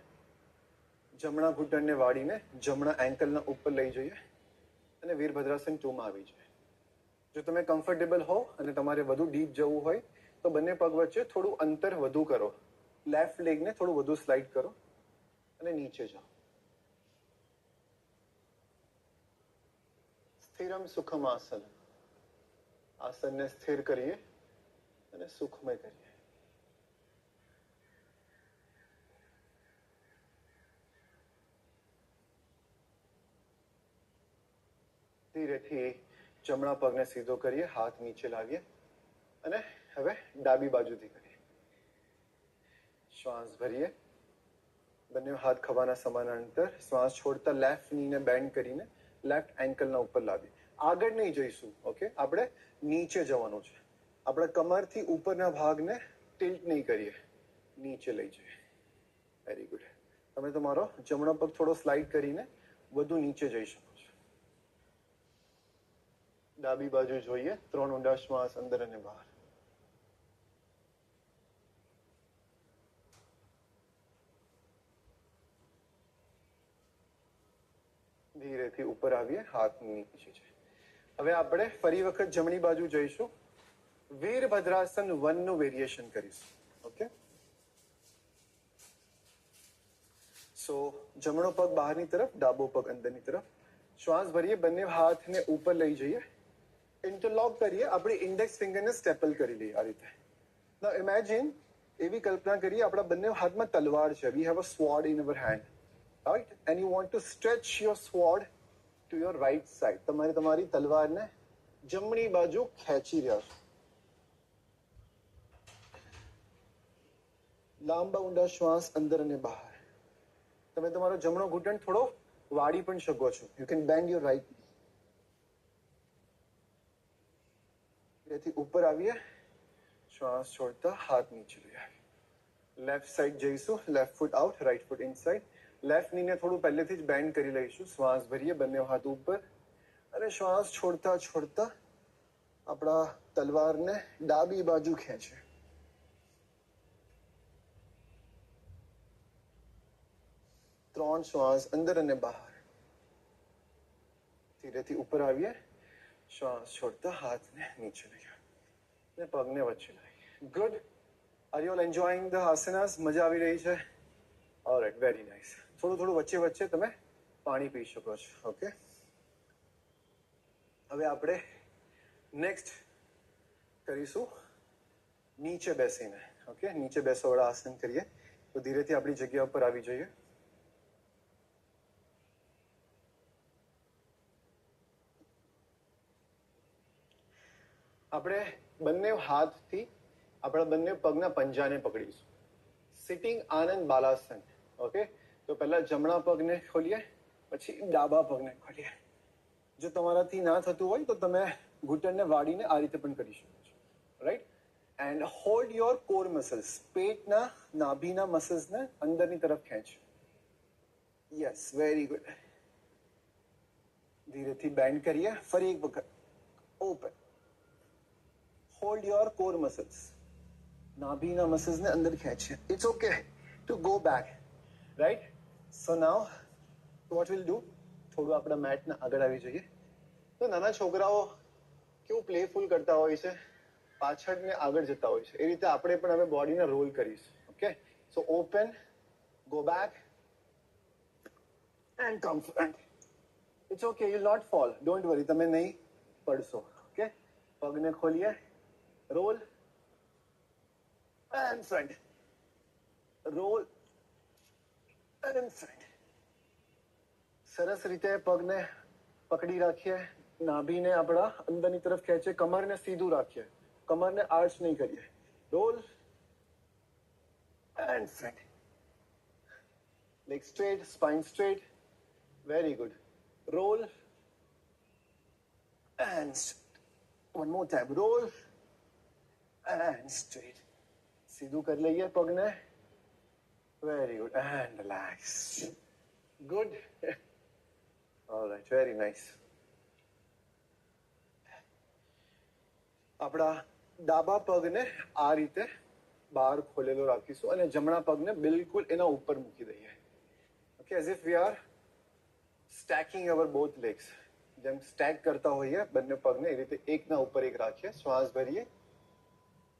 Speaker 1: જમણા ઘૂંટણને વાળીને જમણા એન્કલના ઉપર લઈ જઈએ અને વીરભદ્રાસન 2 માં આવી જાય. જો તમે કમ્ફર્ટેબલ હો અને તમારે વધુ ડીપ જવું હોય તો બંને પગ વચ્ચે થોડું અંતર વધુ કરો. લેફ્ટ લેગને થોડું વધુ સ્લાઇડ કરો અને નીચે જાઓ. સ્થિરમ સુખમ આસન. આસનને સ્થિર કરીએ અને સુખમય કરીએ. ધીરેથી જમણા પગને સીધો કરીએ, હાથ નીચે લાવીએ અને હવે ડાબી બાજુથી કરીએ. શ્વાસ ભરીએ, બંને હાથ ખભાના સમાન અંતર. શ્વાસ છોડતા લેફ્ટ નીને બેન્ડ કરીને લેફ્ટ એન્કલના ઉપર લાવીએ. આગળ નહીં જઈશું. ઓકે, આપણે નીચે જવાનું છે. આપણા કમરથી ઉપરના ભાગને ટિલ્ટ નહીં કરીએ, નીચે લઈ જઈએ. Very good. તમે તમારો જમણો પગ થોડો સ્લાઇડ કરીને વધુ નીચે જઈ શકો છો. ડાબી બાજુ જોઈએ. 3 ઊંડા શ્વાસ અંદર અને બહાર. ધીરેથી ઉપર આવીએ, હાથ નીચે છે. હવે આપણે ફરી વખત જમણી બાજુ જઈશું. વીરભદ્રાસન 1 નું વેરિએશન કરીશું. ઓકે, સો જમણો પગ બહારની તરફ, ડાબો પગ અંદરની તરફ. શ્વાસ ભરીએ, બંને હાથને ઉપર લઈ જઈએ, ઇન્ટરલોક કરીએ. આપણી ઇન્ડેક્સ ફિંગરને સ્ટેપલ કરી લઈએ આ રીતે. નાઉ ઇમેજિન એવી કલ્પના કરીએ આપણા બંને હાથમાં તલવાર છે. We have a sword in our hand, right? And you want to stretch your sword to your right side. તમારે તમારી તલવારને જમણી બાજુ ખેંચી રહ્યા છો. લાંબા ઊંડા શ્વાસ અંદર અને બહાર. તમે તમારો જમણો ઘૂંટણ થોડો વાળી પણ શકો છો. You can band your right. એથી ઉપર આવીએ, શ્વાસ છોડતા હાથ નીચે લઈ આવીએ. લેફ્ટ સાઈડ જઈશું, લેફ્ટ ફૂટ આઉટ, રાઈટ ફૂટ ઇનસાઇડ. લેફ્ટ નીને થોડું પહેલેથી જ બેન્ડ કરી લઈશું. શ્વાસ ભરીએ, બંને હાથ ઉપર, અને શ્વાસ છોડતા છોડતા આપણા તલવારને ડાબી બાજુ ખેંચે. ત્રણ શ્વાસ અંદર અને બહાર. ધીરેથી ઉપર આવીએ, શ્વાસ છોડતા હાથને નીચે લઈ આવીએ, પગને વચ્ચે લાવીએ. Good. Are you all enjoying the asanas? મજા આવી રહી છે? Alright, very nice. થોડું થોડું વચ્ચે વચ્ચે તમે પાણી પી શકો છો. ઓકે, હવે આપણે નેક્સ્ટ કરીશું નીચે બેસીને. ઓકે, નીચે બેસવાળા આસન કરીએ. તો ધીરેથી આપણી જગ્યા ઉપર આવી જઈએ. આપણે બંને હાથથી આપણા બંને પગના પંજાને પકડીશું. સિટિંગ આનંદ બાલાસન. ઓકે, તો પહેલા જમણા પગને ખોલીએ, પછી ડાબા પગને ખોલીએ. જો તમારાથી ના થતું હોય તો તમે ઘૂંટણને વાળીને આ રીતે પણ કરી શકો છો, right? And hold your core muscles. પેટના નાભીના મસલ્સને અંદરની તરફ ખેંચ. Yes, very good. ધીરેથી બેન્ડ કરીએ. ફરી એક વખત open. Hold your core muscles. નાભીના મસલ્સને અંદર ખેંચીએ. It's okay to go back, right? So now what will do, થોડું આપણા મેટના આગળ આવી જઈએ. તો નાના છોકરાઓ કેવું પ્લેફુલ કરતા હોય છે, પાછળ ને આગળ જતા હોય છે, એ રીતે આપણે પણ હવે બોડીને રોલ કરીશું. Okay, so open, go back and come front. It's okay, you not fall, don't worry, તમે નહીં પડશો. ઓકે, પગને ખોલીએ, roll and front, roll and front. સરસ રીતે પગને પકડી રાખીએ, નાભીને આપણા અંદરની તરફ ખેંચે, કમરને સીધું રાખીએ, કમરને આર્ચ નહીં કરીએ. Roll and front. Leg straight, spine straight. Very good. Roll and straight. One more time. Roll and straight. સીધું કરી લઈએ પગને. Very good. And relax. Good. Alright, very nice. આપણા ડાબા પગને આ રીતે બહાર ખોલેલો રાખીશું અને જમણા પગને બિલકુલ એના ઉપર મૂકી દઈએ. Okay, as if we are stacking our both legs. જેમ સ્ટેક કરતા હોઈએ બંને પગને, એ રીતે એકના ઉપર એક રાખીએ. શ્વાસ ભરીએ,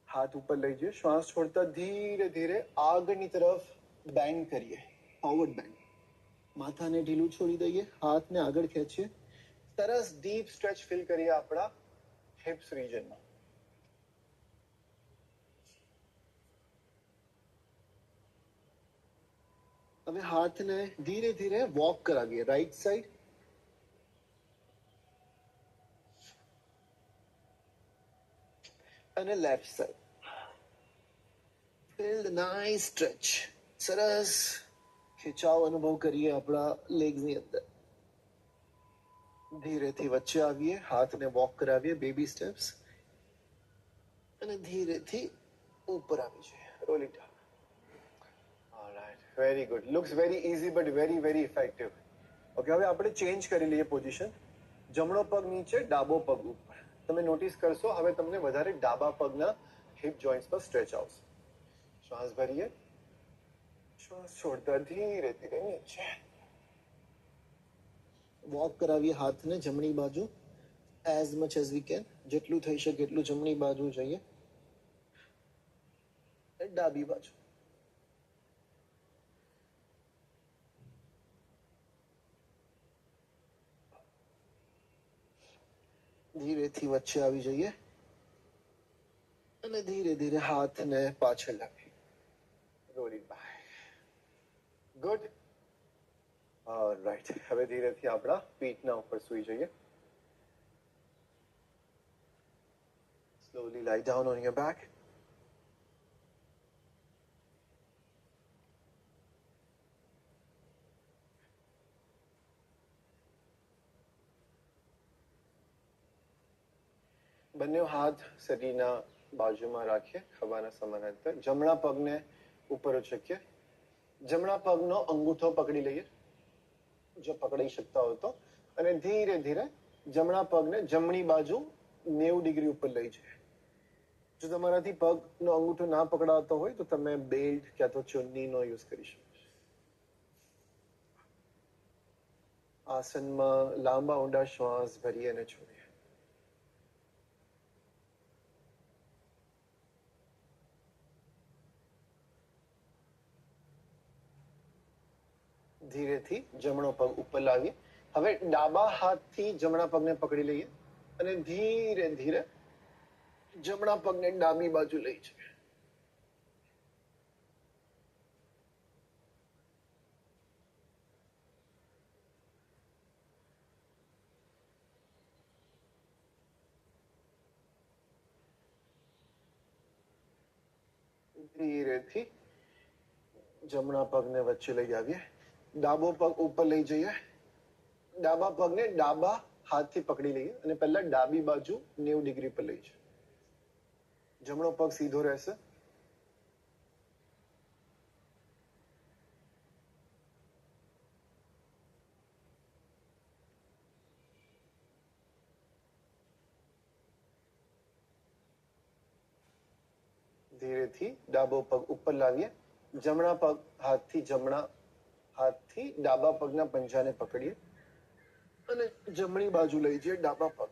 Speaker 1: હાથ ઉપર લઈ જઈએ. શ્વાસ છોડતા ધીરે ધીરે આગળની તરફ બેન્ડ કરીએ, ફોરવર્ડ બેન્ડ. માથાને ઢીલું છોડી દઈએ, હાથને આગળ ખેંચીએ. સરસ ડીપ સ્ટ્રેચ ફીલ કરીએ આપણા હિપ્સ રિજનમાં. હવે હાથને ધીરે ધીરે વોક કરાવીએ, રાઈટ સાઈડ અને left side. Feel the nice stretch. સરસ ખેંચાવ અનુભવ કરીએ આપણા લેગ્સની અંદર. ધીરેથી વચ્ચે આવીએ, હાથને વોક કરાવીએ, બેબી સ્ટેપ્સ, અને ધીરેથી ઉપર આવી જઈએ. Roll it up. Alright, very good. Looks very easy but very very effective. Okay, હવે આપણે ચેન્જ કરી લઈએ પોઝિશન. જમણો પગ નીચે, ડાબો પગ ઉપર. તમે નોટિસ કરશો હવે તમને વધારે ડાબા પગના હિપ જોઈન્ટ્સ પર સ્ટ્રેચ આવશે. શ્વાસ ભરીએ, શ્વાસ છોડતા ધીરે ધીરે નીચે. વોક કરાવીએ હાથને જમણી બાજુ, as much as we can. જેટલું થઈ શકે એટલું જમણી બાજુ જઈએ, ડાબી બાજુ. ધીરેથી વચ્ચે આવી જઈએ અને ધીરે ધીરે હાથને પાછળ લાવીએ. ગુડ. રાઈટ, હવે ધીરેથી આપણા પીઠના ઉપર સૂઈ જઈએ. Slowly lie down on your back. બંને હાથ શરીરના બાજુમાં રાખીએ, ખભાના સમાન અંતર. જમણા પગને ઉપર ઉચકીએ. જમણા પગનો અંગૂઠો પકડી લઈએ જો પકડી શકતા હોય તો, અને ધીરે ધીરે જમણા પગને જમણી બાજુ 90 ડિગ્રી ઉપર લઈ જઈએ. જો તમારાથી પગનો અંગૂઠો ના પકડાતો હોય તો તમે બેલ્ટ ક્યાં તો ચુન્નીનો યુઝ કરી શકો. આસનમાં લાંબા ઊંડા શ્વાસ ભરીએ અને છોડીએ. ધીરેથી જમણો પગ ઉપર લાવીએ. હવે ડાબા હાથથી જમણા પગને પકડી લઈએ અને ધીરે ધીરે જમણા પગને ડાબી બાજુ લઈ જઈએ. ધીરેથી જમણા પગને વચ્ચે લઈ આવીએ. ડાબો પગ ઉપર લઈ જઈએ. ડાબા પગને ડાબા હાથથી પકડી લઈએ અને પહેલા ડાબી બાજુ 90 ડિગ્રી પર લઈ જઈએ. જમણો પગ સીધો રહેશે. ધીરેથી ડાબો પગ ઉપર લાવીએ. જમણા પગ હાથથી ડાબા પગના પંજાને પકડીએ અને જમણી બાજુ લઈ જઈએ ડાબા પગ.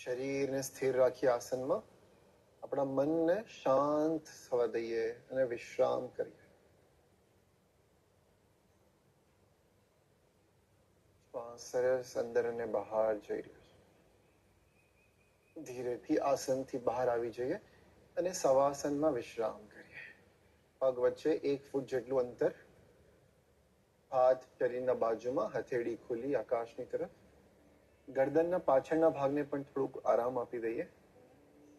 Speaker 1: શરીરને સ્થિર રાખી આસનમાં આપણા મનને શાંત થવા દઈએ અને વિશ્રામ કરીએ. શ્વાસ સરસ અંદર અને બહાર જઈ રહ્યો છે. ધીરેથી આસનથી બહાર આવી જઈએ અને સવાસનમાં વિશ્રામ કરીએ. પગ વચ્ચે 1 ફૂટ જેટલું અંતર. હાથ શરીરના બાજુમાં, હથેળી ખુલ્લી આકાશની તરફ. ગરદનના પાછળના ભાગને પણ થોડુંક આરામ આપી દઈએ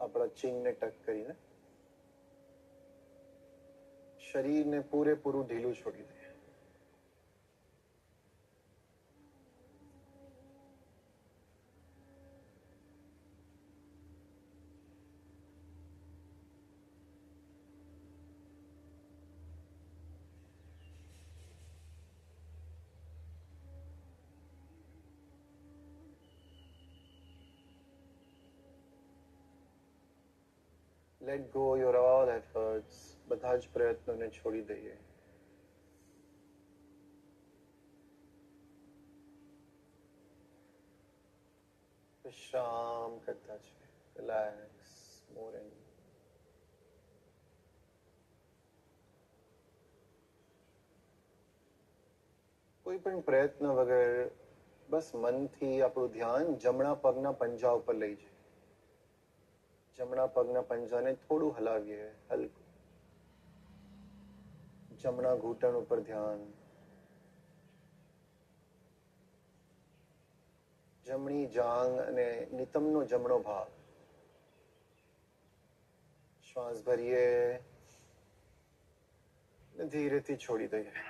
Speaker 1: આપણા ચીનને ટક કરીને. શરીરને પૂરેપૂરું ઢીલું છોડી દઈએ. Let go your all efforts. બધા જ પ્રયત્નોને છોડી દઈએ. વિશ્રામ કરતા છે. રિલેક્સ મોર એન્ડ કોઈ પણ પ્રયત્ન વગર બસ મનથી આપણું ધ્યાન જમણા પગના પંજા ઉપર લઈ જઈએ. જમણા પગના પંજાને થોડું હલાવીએ, હલકું. જમણા ઘૂંટણ ઉપર ધ્યાન. જમણી જાંઘ અને નિતંબનો જમણો ભાગ. શ્વાસ ભરીએ અને ધીરેથી છોડી દઈએ.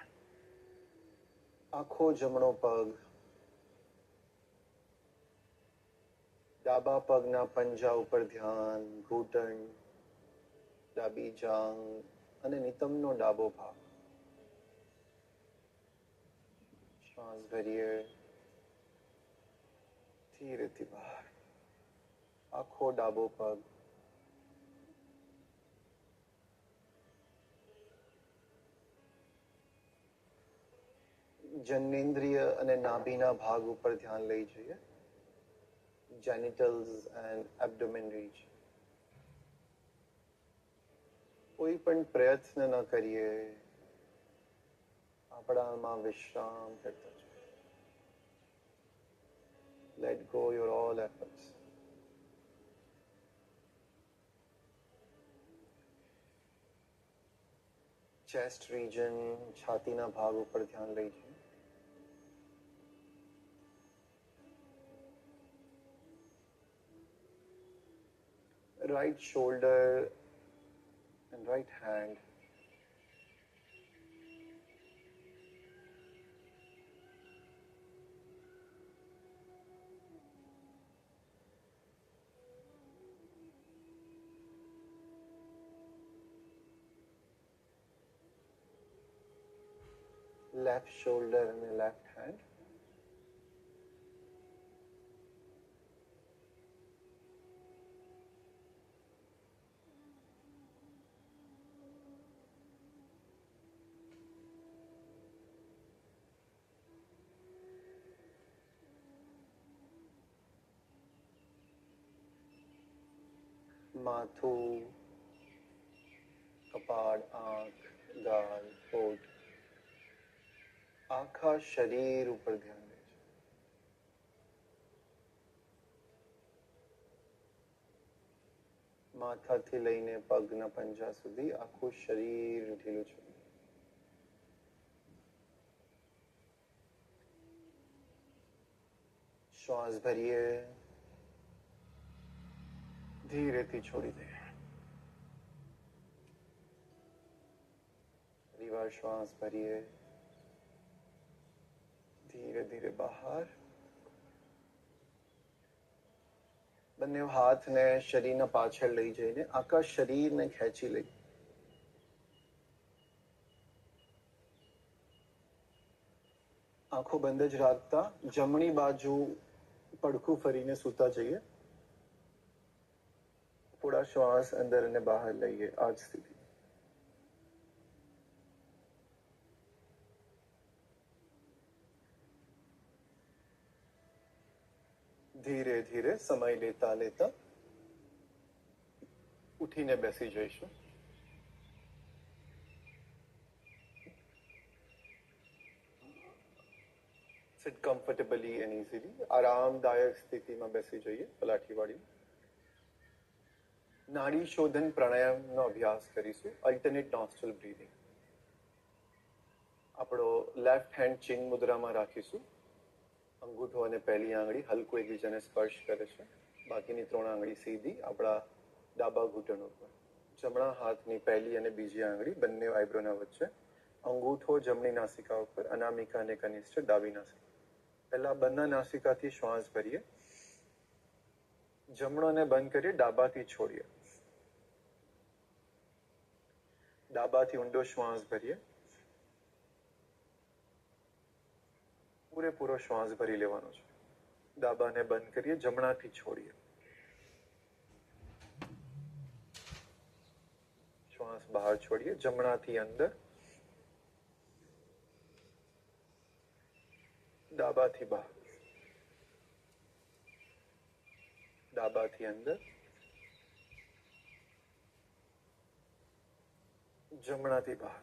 Speaker 1: આખો જમણો પગ. ડાબા પગના પંજા ઉપર ધ્યાન, ઘૂંટણ, ડાબી જાંઘ અને નિતંબનો ડાબો ભાગ. શ્વાસ ભરીએ, ધીરેથી બહાર. આખો ડાબો પગ. જનનેન્દ્રિય અને નાભીના ભાગ ઉપર ધ્યાન લઈ જઈએ. genitals and abdomen region. કોઈ પણ પ્રયત્ન ન કરીએ. આપણામાં વિશ્રામ કરતા જાઓ. Let go your all efforts. Chest region, છાતીના ભાગ ઉપર ધ્યાન લઈ જઈએ. Right shoulder and right hand. Left shoulder and the left hand. માથું, કપાળ, આંખ, ગાલ, હોઠ, આખા શરીર ઉપર ધ્યાન દેજો. માથાથી લઈને પગના પંજા સુધી આખું શરીર ઢીલું છે. શ્વાસ ભરીએ, ધીરેથી છોડી દે. ફરીવાર શ્વાસ ભરીએ, ધીરે ધીરે બહાર. બંને હાથને શરીરના પાછળ લઈ જઈને આખા શરીરને ખેંચી લઈ. આંખો બંધ જ રાખતા જમણી બાજુ પડખું ફરીને સૂતા જઈએ. થોડા શ્વાસ અંદર અને બહાર લઈએ. આ જ સ્થિતિ. ધીરે ધીરે સમય લેતા લેતા ઉઠીને બેસી જઈશું. Sit comfortably and easily. આરામદાયક સ્થિતિમાં બેસી જઈએ પલાઠી વાળી. નાડી શોધન પ્રાણાયામનો અભ્યાસ કરીશું. Alternate nostril breathing. આપણો લેફ્ટ હેન્ડ ચિન મુદ્રામાં રાખીશું. અંગૂઠો અને પહેલી આંગળી હલકું એકબીજાને સ્પર્શ કરે છે. બાકીની 3 આંગળી સીધી આપણા ડાબા ઘૂંટણ ઉપર. જમણા હાથની પહેલી અને બીજી આંગળી બંને આઈબ્રોના વચ્ચે. અંગૂઠો જમણી નાસિકા ઉપર, અનામિકા અને કનિષ્ઠ ડાબી નાસિકા. પહેલા બંને નાસિકાથી શ્વાસ ભરીએ. જમણોને બંધ કરીએ, ડાબાથી છોડીએ. ડાબાથી ઊંડો શ્વાસ ભરીએ. પૂરેપૂરો શ્વાસ ભરી લેવાનો છે. ડાબાને બંધ કરીએ, જમણાથી છોડીએ. શ્વાસ બહાર છોડીએ, જમણાથી અંદર, ડાબાથી બહાર. ડાબાથી અંદર, જમણાથી બહાર.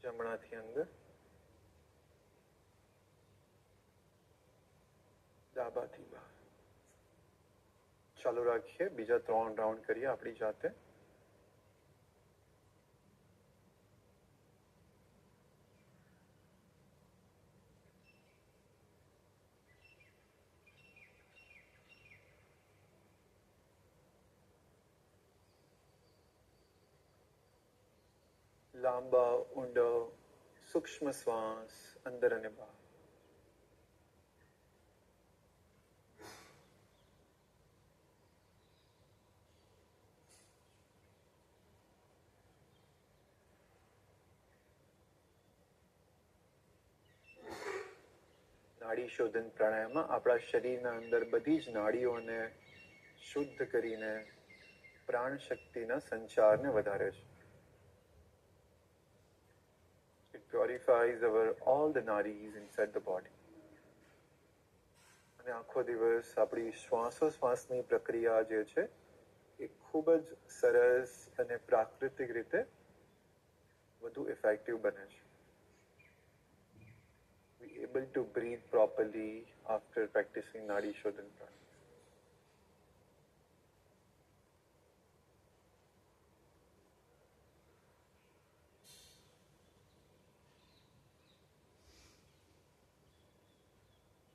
Speaker 1: જમણાથી અંદર, ડાબાથી બહાર. ચાલુ રાખીએ. બીજા 3 રાઉન્ડ કરીએ આપણી જાતે. લાંબા ઊંડો સૂક્ષ્મ શ્વાસ અંદર અને બહાર. નાડી શોધન પ્રાણાયામમાં આપણા શરીરના અંદર બધી જ નાડીઓને શુદ્ધ કરીને પ્રાણ શક્તિના સંચારને વધારે છે. It purifies all the nadis inside the body. અને આખો દિવસ આપણી શ્વાસોશ્વાસની પ્રક્રિયા જે છે એ ખૂબ જ સરસ અને પ્રાકૃતિક રીતે વધુ ઇફેક્ટિવ બને છે. We able to breathe properly after practicing Nadi Shodhan Pranayama.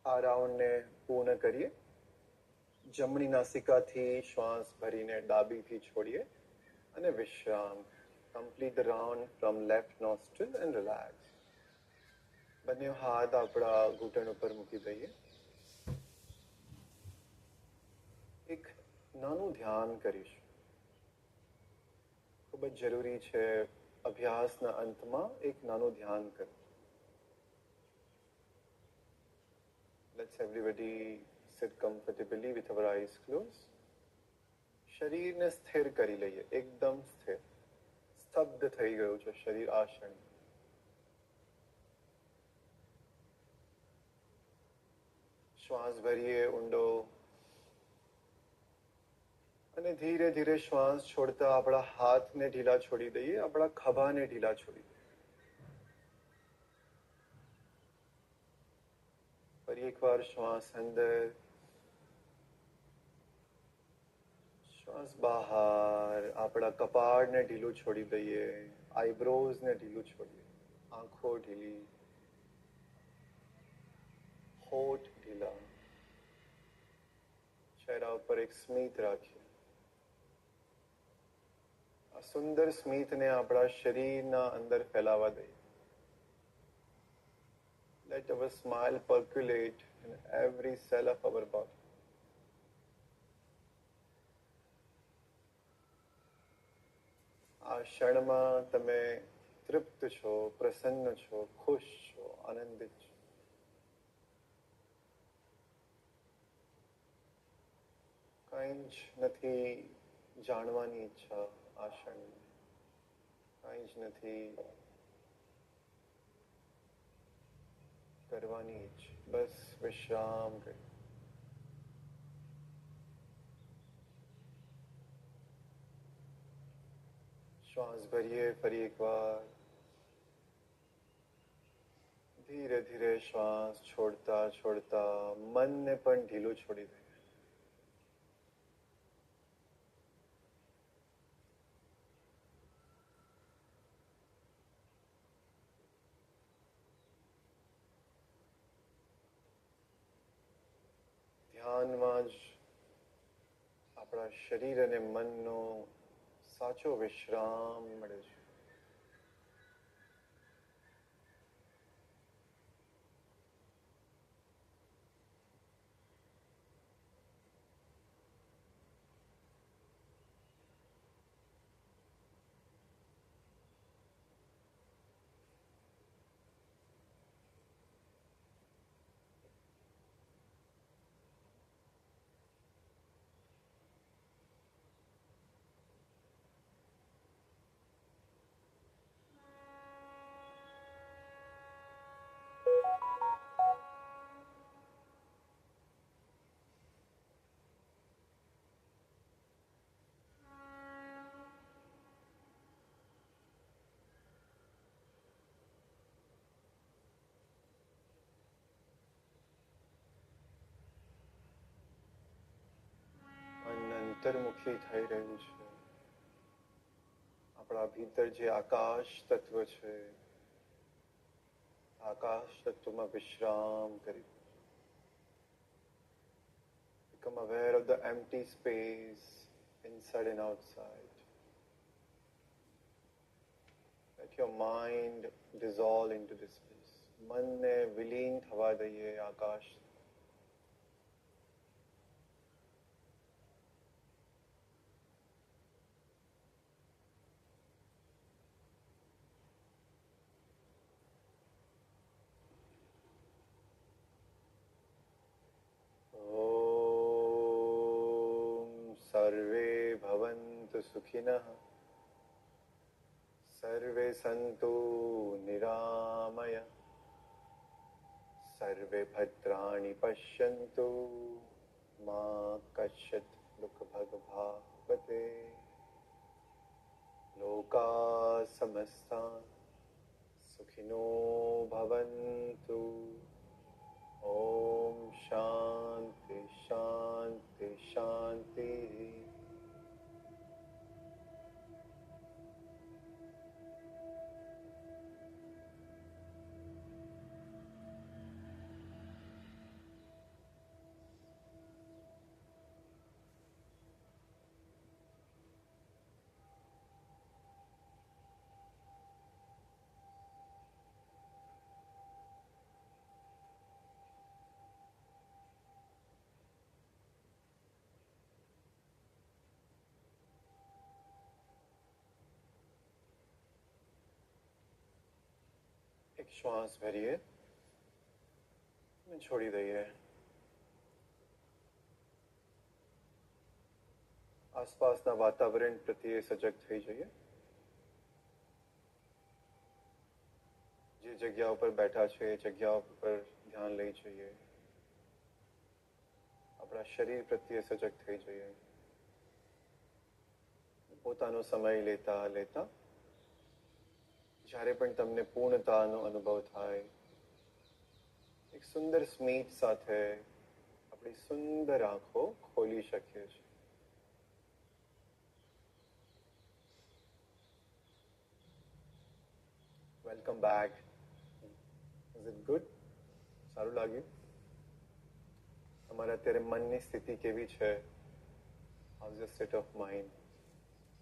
Speaker 1: આ રાઉન્ડને પૂર્ણ કરીએ. જમણી નાસિકાથી શ્વાસ ભરીને ડાબીથી છોડીએ અને વિશ્રામ. Complete the round from left nostril and relax. બંને હાથ આપણા ઘૂંટણ ઉપર મૂકી દઈએ. એક નાનું ધ્યાન કરીશું. ખૂબ જ જરૂરી છે અભ્યાસના અંતમાં એક નાનું ધ્યાન કરવું. Let's everybody sit comfortably with our eyes closed. શરીરને સ્થિર કરી લઈએ, એકદમ સ્થિર. સ્તબ્ધ થઈ ગયું છે શરીર આ ક્ષણ. શ્વાસ ભરીએ ઊંડો અને ધીરે ધીરે શ્વાસ છોડતા આપણા હાથને ઢીલા છોડી દઈએ, આપણા ખભાને ઢીલા છોડી દઈએ. ફરી એકવાર શ્વાસ અંદર, શ્વાસ બહાર. આપણા કપાળને ઢીલું છોડી દઈએ, આઈબ્રોઝને ઢીલું છોડીએ, આંખો ઢીલી, હોઠ ઢીલા. ચહેરા ઉપર એક સ્મિત રાખીએ. આ સુંદર સ્મિતને આપણા શરીરના અંદર ફેલાવા દઈએ. Let our smile percolate in every cell of our body. આ ક્ષણમાં તમે તૃપ્ત છો, પ્રસન્ન છો, ખુશ છો, આનંદિત છો. કંઈ જ નથી જાણવાની ઈચ્છા આ ક્ષણમાં. કંઈ જ નથી કરવાની ઈચ્છા. બસ વિશ્રામ કરી. શ્વાસ ભરીએ ફરી એકવાર. ધીરે ધીરે શ્વાસ છોડતા છોડતા મનને પણ ઢીલું છોડી દઈએ. ધ્યાનમાં જ આપણા શરીર અને મનનો સાચો વિશ્રામ મળે છે. અંતર્મુખી થઈ રહ્યું છે. આપણા ભીતર જે આકાશ તત્વ છે, આકાશ તત્વમાં વિશ્રામ કરી. Become aware of the empty space inside and outside. Let your mind dissolve into this space. મનને વિલીન થવા દઈએ આકાશ. सर्वे भवन्तु सुखिनः, सर्वे सन्तु निरामया, सर्वे भद्राणि पश्यन्तु, मा कश्चित् दुःखभाग्. ગણપતે લોકા સમસ્તા સુખિનો ભવન્તુ. ઓમ શાંતિ શાંતિ શાંતિ. એક શ્વાસ ભરીએ અને છોડી દઈએ. આસપાસના વાતાવરણ પ્રત્યે સજગ થઈ જઈએ. જે જગ્યા ઉપર બેઠા છે એ જગ્યા ઉપર ધ્યાન લઈ જઈએ. આપણા શરીર પ્રત્યે સજગ થઈ જઈએ. પોતાનો સમય લેતા લેતા જ્યારે પણ તમને પૂર્ણતાનો અનુભવ થાય, એક સુંદર સ્મિત સાથે આપણી સુંદર આંખો ખોલી શકીએ છીએ. Welcome back. Is it good? સારું લાગ્યું? તમારા અત્યારે મનની સ્થિતિ કેવી છે? How is your state of mind?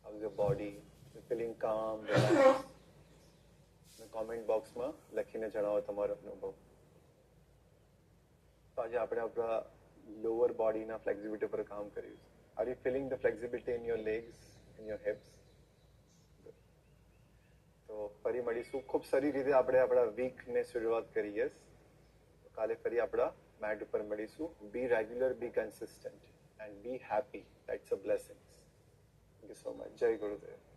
Speaker 1: How is your body? You feeling કામ, રિલેક્સ? કોમેન્ટ બોક્સમાં લખીને જણાવો તમારો અનુભવ. તો આજે આપણે આપણા લોઅર બોડીના ફ્લેક્સિબિલિટી પર કામ કર્યું. Are you feeling the flexibility in your legs, in your hips? તો ફરી મળીશું. ખૂબ સારી રીતે આપણે આપણા વીકને શરૂઆત કરીએ. કાલે ફરી આપણા મેટ ઉપર મળીશું. Be regular, be consistent and be happy. That's a blessing. Thank you so much. જય ગુરુદેવ.